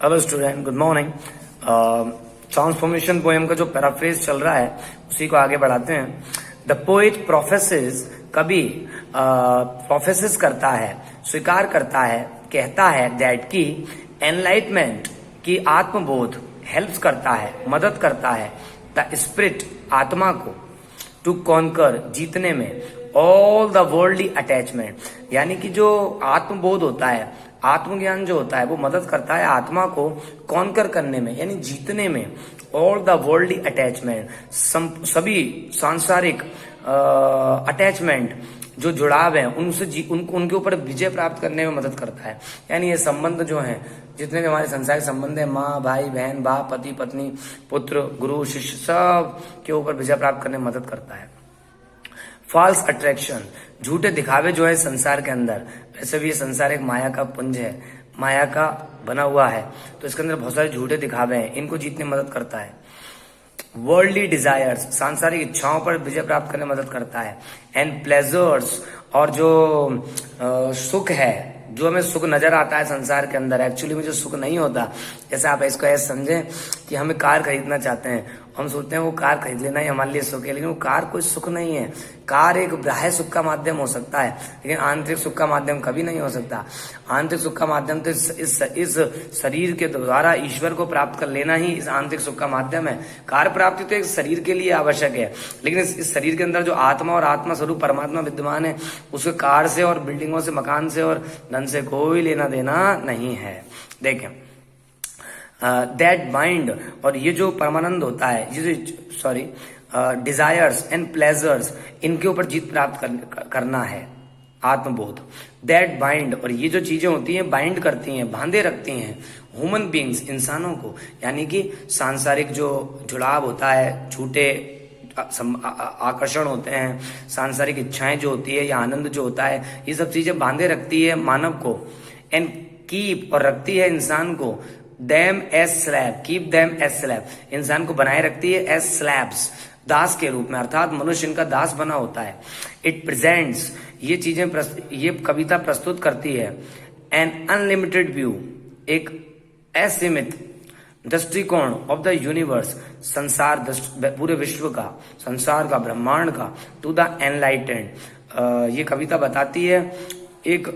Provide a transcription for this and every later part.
Hello student, good morning. Transformation poem का जो paraphrase चल रहा है उसी को आगे बढ़ाते हैं। द पोएट प्रोफेसेस, कवि प्रोफेसेस करता है, स्वीकार करता है, कहता है दैट की एनलाइटमेंट की आत्मबोध हेल्प्स करता है, मदद करता है द स्पिरिट आत्मा को टू कॉन्कर जीतने में ऑल द वर्ल्डली अटैचमेंट, यानी कि जो आत्मबोध होता है, आत्मज्ञान जो होता है वो मदद करता है आत्मा को कॉन्कर करने में यानी जीतने में ऑल द वर्ल्डली अटैचमेंट, सभी सांसारिक अटैचमेंट जो जुड़ाव है उनसे उनके ऊपर विजय प्राप्त करने में मदद करता है। यानी ये संबंध जो है, जितने भी हमारे संसारिक संबंध है, माँ भाई बहन, बाप पति पत्नी, पुत्र गुरु शिष्य, सब के ऊपर विजय प्राप्त करने में मदद करता है। फॉल्स अट्रैक्शन, झूठे दिखावे जो है संसार के अंदर, वैसे भी ये संसार एक माया का पुंज है, माया का बना हुआ है, तो इसके अंदर बहुत सारे झूठे दिखावे हैं, इनको जीतने में मदद करता है। वर्ल्डली डिजायर्स, सांसारिक इच्छाओं पर विजय प्राप्त करने में मदद करता है। एंड प्लेजर्स, और जो सुख है, जो हमें सुख नजर आता है संसार के अंदर, एक्चुअली में जो सुख नहीं होता, जैसे आप इसको ऐसे समझें कि हमें कार खरीदना चाहते हैं, हम सोचते हैं वो कार खरीद लेना ही हमारे लिए सुख है, लेकिन वो कार कोई सुख नहीं है। कार एक बाह्य सुख का माध्यम हो सकता है, लेकिन आंतरिक सुख का माध्यम कभी नहीं हो सकता। आंतरिक सुख का माध्यम तो इस शरीर के द्वारा ईश्वर को प्राप्त कर लेना ही इस आंतरिक सुख का माध्यम है। कार प्राप्ति तो एक शरीर के लिए आवश्यक है, लेकिन इस शरीर के अंदर जो आत्मा और आत्मा स्वरूप परमात्मा विद्यमान है, उसके कार से और बिल्डिंगों से, मकान से और धन से कोई लेना देना नहीं है। देखें, दैट माइंड, और ये जो परमानंद होता है, ये जो डिजायर्स एंड प्लेजर्स, इनके ऊपर जीत प्राप्त करना है आत्मबोध। दैट बाइंड, और ये जो चीजें होती हैं बाइंड करती हैं, बांधे रखती हैं ह्यूमन बींग्स, इंसानों को, यानी कि सांसारिक जो जुड़ाव होता है, झूठे आकर्षण होते हैं, सांसारिक इच्छाएं जो होती है या आनंद जो होता है, ये सब चीजें बांधे रखती है मानव को। एंड कीप, और रखती है इंसान को, them as slab, keep them as slab, इंसान को बनाए रखती है एज स्लैब्स, दास के रूप में, अर्थात मनुष्य इनका दास बना होता है। इट प्रेजेंट्स, ये चीजें ये कविता प्रस्तुत करती है एन अनलिमिटेड व्यू, एक असीमित दृष्टिकोण ऑफ द यूनिवर्स, संसार, पूरे विश्व का, संसार का, ब्रह्मांड का, टू द एनलाइटेंड। ये कविता बताती है, एक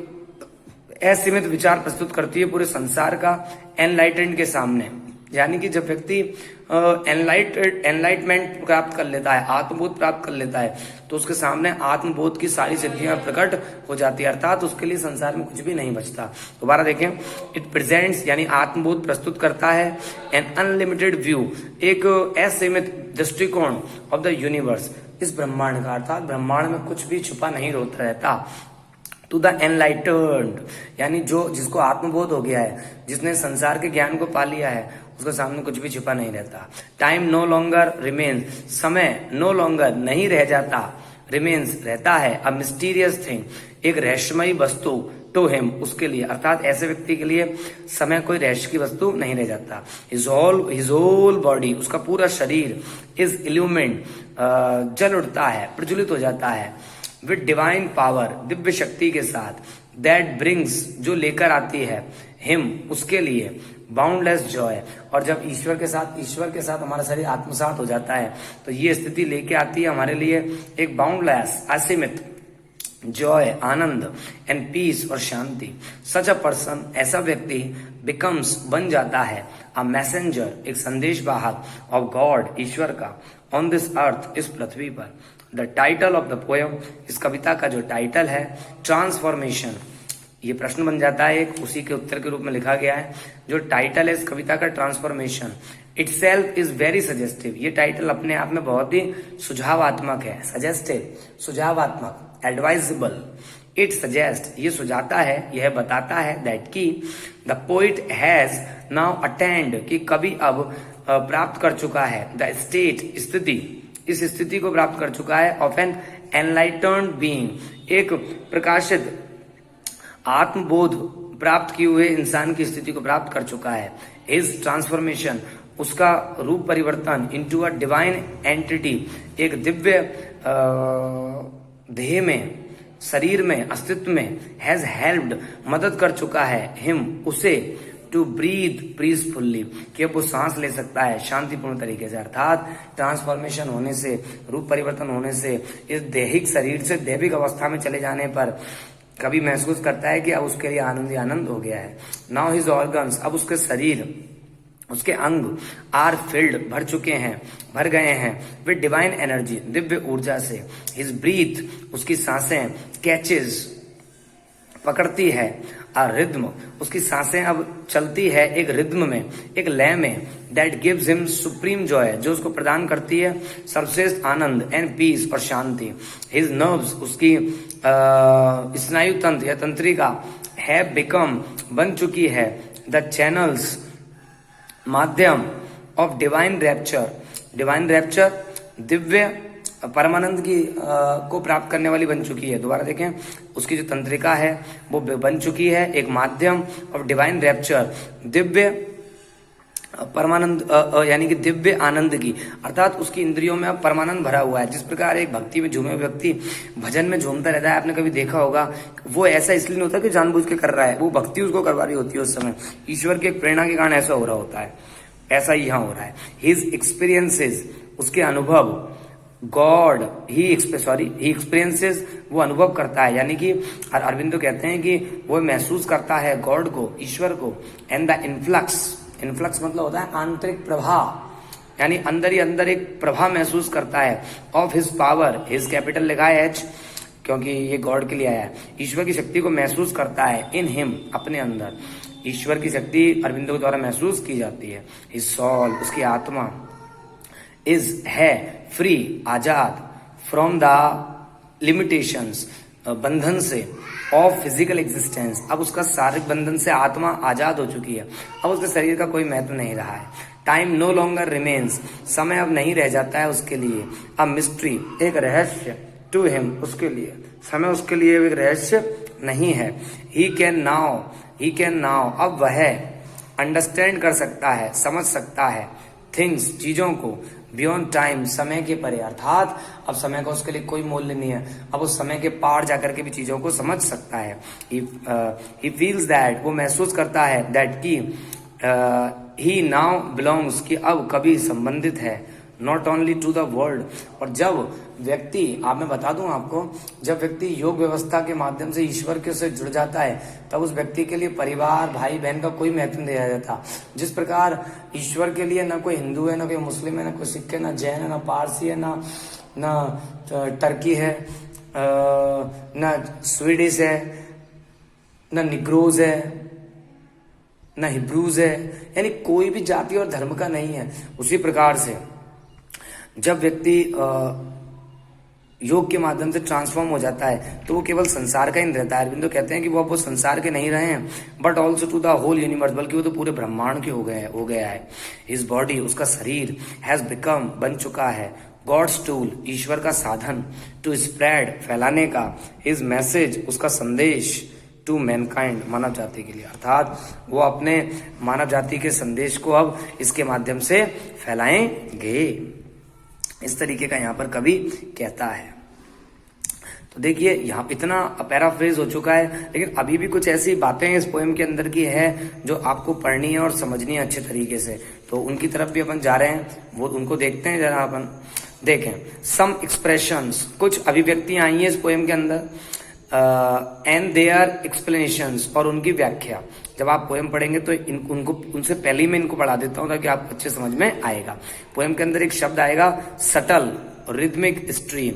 असीमित विचार प्रस्तुत करती है पूरे संसार का एनलाइटेंड के सामने, यानी कि जब व्यक्ति एनलाइटमेंट प्राप्त कर लेता है, आत्मबोध प्राप्त कर लेता है, तो उसके सामने आत्मबोध की सारी सिद्धियां प्रकट हो जाती है, अर्थात उसके लिए संसार में कुछ भी नहीं बचता। दोबारा देखें, इट प्रेजेंट्स, यानी आत्मबोध प्रस्तुत करता है एन अनलिमिटेड व्यू, एक असीमित दृष्टिकोण ऑफ द यूनिवर्स, इस ब्रह्मांड का, अर्थात ब्रह्मांड में कुछ भी छुपा नहीं रहता। टू द एनलाइटेंड, यानी जो जिसको आत्मबोध हो गया है, जिसने संसार के ज्ञान को पा लिया है, उसके सामने कुछ भी छिपा नहीं रहता। टाइम नो लॉन्गर रिमेन्स, समय नो लॉन्गर नहीं रह जाता, रिमेन्स रहता है, अ मिस्टीरियस थिंग, एक रहस्यमयी वस्तु, टू हिम, उसके लिए, अर्थात ऐसे व्यक्ति के लिए समय कोई रहस्य की वस्तु नहीं रह जाता। हिज होल बॉडी, उसका पूरा शरीर, इज इल्यूमिन्ड, जल उठता है, प्रज्वलित हो जाता है, विद डिवाइन पावर, दिव्य शक्ति के साथ, दैट ब्रिंग्स, जो लेकर आती है, हिम, उसके लिए, बाउंडलेस जॉय, और जब ईश्वर के साथ हमारा शरीर आत्मसात हो जाता है, तो ये स्थिति लेके आती है हमारे लिए एक बाउंडलेस, असीमित जॉय, आनंद, एंड पीस, और शांति। सच अ पर्सन, ऐसा व्यक्ति, बिकम्स, बन जाता है, अ मैसेंजर, एक संदेश वाहक, ऑफ गॉड, ईश्वर का, ऑन दिस अर्थ, इस पृथ्वी पर। The title of the poem, इस कविता का जो टाइटल है, ट्रांसफॉर्मेशन, ये प्रश्न बन जाता है एक, उसी के उत्तर के रूप में लिखा गया है। जो टाइटल है इस कविता का, transformation, itself is very suggestive, ये टाइटल अपने आप में बहुत ही सुझावात्मक है, सजेस्टिव, सुझावात्मक, एडवाइजेबल, इट सजेस्ट, ये सुझाता है, यह बताता है, दैट की the poet has now attend, कि कवि अब प्राप्त कर चुका है, द स्टेट, स्थिति, इस स्थिति को प्राप्त कर चुका है, ऑफ एन एनलाइटेंड बीइंग, एक प्रकाशित आत्मबोध प्राप्त किए हुए इंसान की स्थिति को प्राप्त कर चुका है। हिज ट्रांसफॉर्मेशन, उसका रूप परिवर्तन, इनटू अ डिवाइन एंटिटी, एक दिव्य देह में, शरीर में, अस्तित्व में, हैज हेल्प्ड, मदद कर चुका है, हिम, उसे, टू ब्रीथ पीसफुल्ली, कि अब वो सांस ले सकता है शांतिपूर्ण तरीके से। अर्थात ट्रांसफॉर्मेशन होने से, रूप परिवर्तन होने से, इस दैहिक शरीर से दैविक अवस्था में चले जाने पर कभी महसूस करता है कि अब उसके लिए आनंद ही आनंद हो गया है। नाउ हिज ऑर्गन्स, अब उसके शरीर, उसके अंग आर फिल्ड, भर चुके हैं, भर गए हैं विद डिवाइन एनर्जी, दिव्य ऊर्जा से। हिज ब्रीथ, उसकी सांसें, कैचेज, पकड़ती है, और रिद्म, उसकी सांसें अब चलती है एक रिद्म में, एक लय में, that gives him supreme Joy, जो उसको प्रदान करती है सर्वश्रेष्ठ आनंद, एंड पीस, और शांति। हिज नर्व्स, उसकी स्नायु तंत्र या तंत्रिका, हैव बिकम, बन चुकी है, द चैनल्स, माध्यम of divine rapture, divine rapture, Divya परमानंद की को प्राप्त करने वाली बन चुकी है। दोबारा देखें, उसकी जो तंत्रिका है वो बन चुकी है एक माध्यम ऑफ डिवाइन रैप्चर, दिव्य परमानंद, यानी कि दिव्य आनंद की। अर्थात उसकी इंद्रियों में अब परमानंद भरा हुआ है। जिस प्रकार एक भक्ति में झूमे हुए व्यक्ति भजन में झूमता रहता है, आपने कभी देखा होगा, वो ऐसा इसलिए नहीं होता कि जानबूझ के कर रहा है, वो भक्ति उसको करवा रही होती है उस समय, ईश्वर की एक प्रेरणा के कारण ऐसा हो रहा होता है। ऐसा ही यहाँ हो रहा है। हिज एक्सपीरियंसेस, उसके अनुभव, गॉड ही एक्सपीरियंसेस, वो अनुभव करता है, यानी कि अरविंदो कहते हैं कि वो महसूस करता है गॉड को, ईश्वर को, एंड द इन्फ्लक्स, इन्फ्लक्स मतलब होता है आंतरिक प्रभाव, यानी अंदर ही अंदर एक प्रभाव महसूस करता है, of his power, his capital लिखा है एच, क्योंकि ये गॉड के लिए आया है, ईश्वर की शक्ति को महसूस करता है, इन हिम, अपने अंदर ईश्वर की शक्ति अरविंदो के द्वारा महसूस की जाती है। हिज सॉल, उसकी आत्मा, इज, है, free, Azad, from the limitations, बंधन से, ऑफ फिजिकल एग्जिस्टेंस, अब उसका शारीरिक बंधन से आत्मा आजाद हो चुकी है, अब उसके शरीर का कोई महत्व नहीं रहा है। टाइम नो लॉन्गर रिमेन्स, समय अब नहीं रह जाता है उसके लिए, अ मिस्ट्री, एक रहस्य, टू हिम, उसके लिए समय उसके लिए एक रहस्य नहीं है। ही कैन नाउ, अब वह अंडरस्टैंड कर सकता है, समझ सकता है, थिंग्स, चीजों को, बियॉन्ड टाइम, समय के परे, अर्थात अब समय का उसके लिए कोई मूल्य नहीं है, अब उस समय के पार जाकर के भी चीजों को समझ सकता है। ही फील्स दैट, वो महसूस करता है, दैट की ही नाउ बिलोंग्स, कि अब कभी संबंधित है, not only to the world. और जब व्यक्ति, आप मैं बता दूं आपको, जब व्यक्ति योग व्यवस्था के माध्यम से ईश्वर के से जुड़ जाता है, तब उस व्यक्ति के लिए परिवार, भाई बहन का कोई महत्व नहीं दिया जाता। जिस प्रकार ईश्वर के लिए ना कोई हिंदू है, ना कोई मुस्लिम है, ना कोई सिख है, ना जैन है, ना पारसी है, ना टर्की है, ना स्वीडिश है, ना निग्रोज है, ना हिब्रूज है, यानी कोई भी जाति और धर्म का नहीं है। उसी प्रकार से जब व्यक्ति योग के माध्यम से ट्रांसफॉर्म हो जाता है तो वो केवल संसार का ही नहीं रहता है। अरविंदो कहते हैं कि वो संसार के नहीं रहे हैं, but also to the whole universe, बल्कि वो तो पूरे ब्रह्मांड के हो गया है। हिज बॉडी, उसका शरीर, हैज बिकम, बन चुका है, गॉड्स टूल, ईश्वर का साधन, टू स्प्रेड, फैलाने का, हिज मैसेज, उसका संदेश, टू मैनकाइंड, मानव जाति के लिए। अर्थात वो अपने मानव जाति के संदेश को अब इसके माध्यम से फैलाएंगे, इस तरीके का यहाँ पर कवि कहता है। तो देखिए यहाँ इतना पैराफ्रेज हो चुका है, लेकिन अभी भी कुछ ऐसी बातें इस पोएम के अंदर की है जो आपको पढ़नी है और समझनी है अच्छे तरीके से, तो उनकी तरफ भी अपन जा रहे हैं, वो उनको देखते हैं जरा। अपन देखें, सम एक्सप्रेशंस, कुछ अभिव्यक्तियां आई हैं इस पोएम के अंदर, एंड देयर एक्सप्लेनेशंस, और उनकी व्याख्या। जब आप पोएम पढ़ेंगे तो उनको उनसे पहले ही मैं इनको पढ़ा देता हूं ताकि आपको अच्छे समझ में आएगा। पोएम के अंदर एक शब्द आएगा सटल, रिदमिक स्ट्रीम।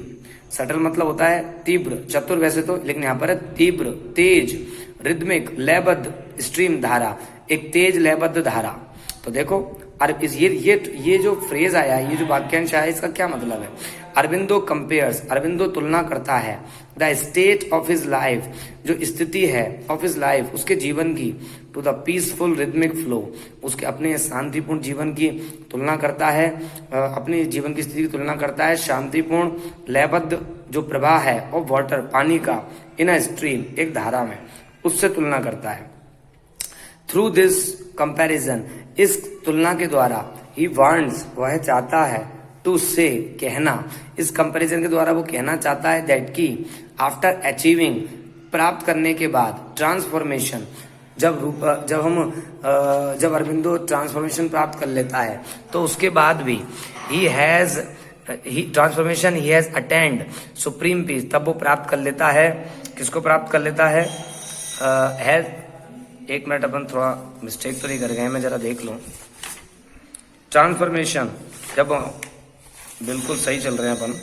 सटल मतलब होता है तीव्र, चतुर वैसे तो, लेकिन यहाँ पर है तीव्र, तेज, रिदमिक, लयबद्ध, स्ट्रीम, धारा, एक तेज लयबद्ध धारा। तो देखो, ये जो फ्रेज आया, ये जो वाक्यांश आया, इसका क्या मतलब है? अरविंदो कंपेयर्स, अरविंदो तुलना करता है, the state of his life, जो स्थिति है, ऑफ हिज लाइफ, उसके जीवन की, to the peaceful rhythmic flow, उसके अपने शांतिपूर्ण जीवन की तुलना करता है, अपने जीवन की स्थिति की तुलना करता है शांतिपूर्ण लयबद्ध जो प्रवाह है ऑफ वाटर, पानी का, इन अ स्ट्रीम, एक धारा में, उससे तुलना करता है। थ्रू दिस कंपैरिजन, इस तुलना के द्वारा, ही वांट्स, वह चाहता है, टू से, कहना, इस कंपैरिजन के द्वारा वो कहना चाहता है दैट की आफ्टर अचीविंग, प्राप्त करने के बाद, ट्रांसफॉर्मेशन, जब अरविंदो ट्रांसफॉर्मेशन प्राप्त कर लेता है तो उसके बाद भी he has attend supreme peace, तब वो प्राप्त कर लेता है, किसको प्राप्त कर लेता है? हैज, एक मिनट, अपन थोड़ा मिस्टेक तो नहीं कर गए, मैं जरा देख लूं। ट्रांसफॉर्मेशन जब बिल्कुल सही चल रहे हैं अपन,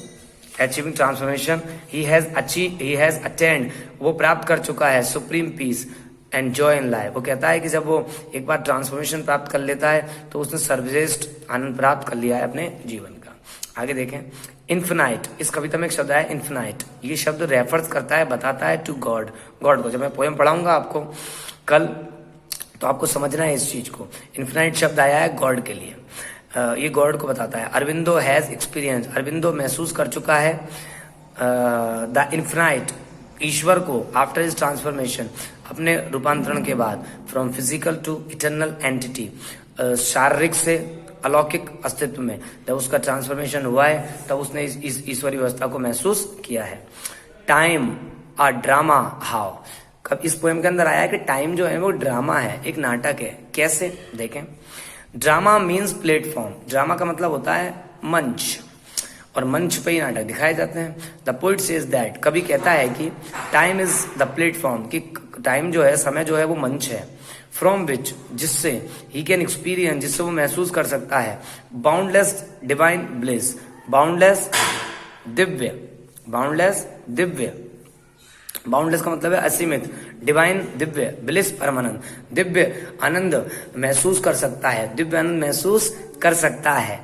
achieving transformation, he has attained, वो प्राप्त कर चुका है supreme peace and joy in life. वो कहता है कि जब वो एक बार ट्रांसफॉर्मेशन प्राप्त कर लेता है तो उसने सर्वश्रेष्ठ आनंद प्राप्त कर लिया है अपने जीवन का। आगे देखें, इन्फिनाइट, इस कविता में एक शब्द है इन्फिनाइट, ये शब्द रेफर्स करता है, बताता है टू गॉड को। जब मैं पोएम पढ़ाऊंगा आपको कल तो आपको समझना है इस चीज को। इन्फिनाइट शब्द आया है गॉड के लिए, ये गॉड को बताता है। अरविंदो हैज एक्सपीरियंस, अरविंदो महसूस कर चुका है द इन्फिनाइट, ईश्वर को, आफ्टर हिज ट्रांसफॉर्मेशन, अपने रूपांतरण के बाद, from physical to eternal entity, शारीरिक से अलौकिक अस्तित्व में जब उसका ट्रांसफॉर्मेशन हुआ है तब उसने इस ईश्वरीय व्यवस्था को महसूस किया है। टाइम अ ड्रामा हाउ, कब इस पोएम के अंदर आया है कि टाइम जो है वो ड्रामा है, एक नाटक है। कैसे? देखें, ड्रामा मीन्स प्लेटफॉर्म, ड्रामा का मतलब होता है मंच, और मंच पे ही नाटक दिखाए जाते हैं। द पोइट सेज दैट, कवि कहता है कि टाइम इज द प्लेटफॉर्म, कि टाइम जो है, समय जो है वो मंच है, फ्रॉम विच, जिससे ही कैन एक्सपीरियंस, जिससे वो महसूस कर सकता है boundless divine bliss, boundless Divya, boundless Divya, boundless का मतलब है असीमित, डिवाइन दिव्य, ब्लिस परमानंद, दिव्य आनंद महसूस कर सकता है, दिव्य आनंद महसूस कर सकता है।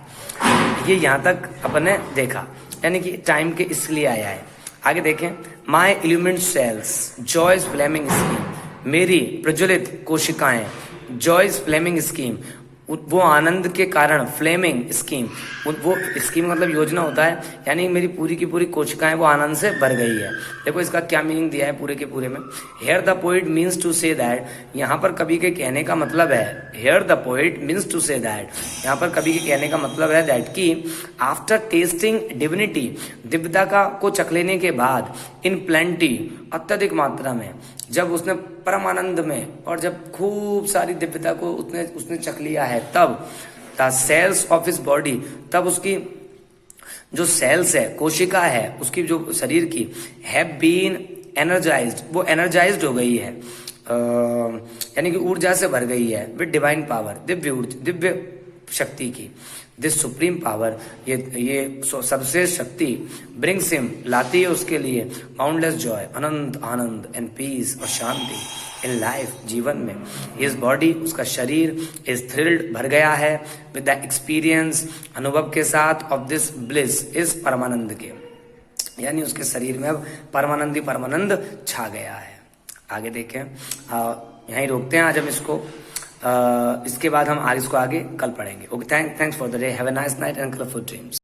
ये यहां तक अपन ने देखा, यानी कि टाइम के इसलिए आया है। आगे देखें, my illuminate cells joys flaming scheme, मेरी प्रज्वलित कोशिकाएं, जॉयज फ्लेमिंग स्कीम, वो आनंद के कारण, फ्लेमिंग स्कीम, वो स्कीम मतलब योजना होता है, यानी मेरी पूरी की पूरी कोशिकाएं वो आनंद से भर गई है। देखो इसका क्या मीनिंग दिया है पूरे के पूरे में। Here the poet means to say that, यहाँ पर कवि के कहने का मतलब है, here the poet means to say that, यहाँ पर कवि के कहने का मतलब है दैट कि आफ्टर टेस्टिंग डिविनिटी, दिव्यता का को चख लेने के बाद, इन प्लेंटी, अत्यधिक मात्रा में, जब उसने परमानंद में और जब खूब सारी दिव्यता को उसने चख लिया है, तब the cells of his body, तब उसकी जो सेल्स है, कोशिका है उसकी, जो शरीर की, हैव बीन एनर्जाइज्ड, वो एनर्जाइज्ड हो गई है, यानी कि ऊर्जा से भर गई है, विद डिवाइन पावर, दिव्य ऊर्जा, दिव्य शक्ति की। दिस सुप्रीम पावर, ये सबसे शक्ति, ब्रिंग्स हिम, लाती है उसके लिए, बाउंडलेस जॉय, अनंत आनंद, एंड पीस, और शांति इन लाइफ, जीवन में। हिज बॉडी, उसका शरीर, इज थ्रिल्ड, भर गया है, विद द एक्सपीरियंस, अनुभव के साथ, ऑफ दिस ब्लिस, इस परमानंद के, यानी उसके शरीर में अब परमानंद छा गया है। आगे देखें, यहीं रोकते हैं आज हम इसको, इसके बाद हम इसको आगे कल पढ़ेंगे। Okay, thanks for the day, have a nice night and colourful dreams.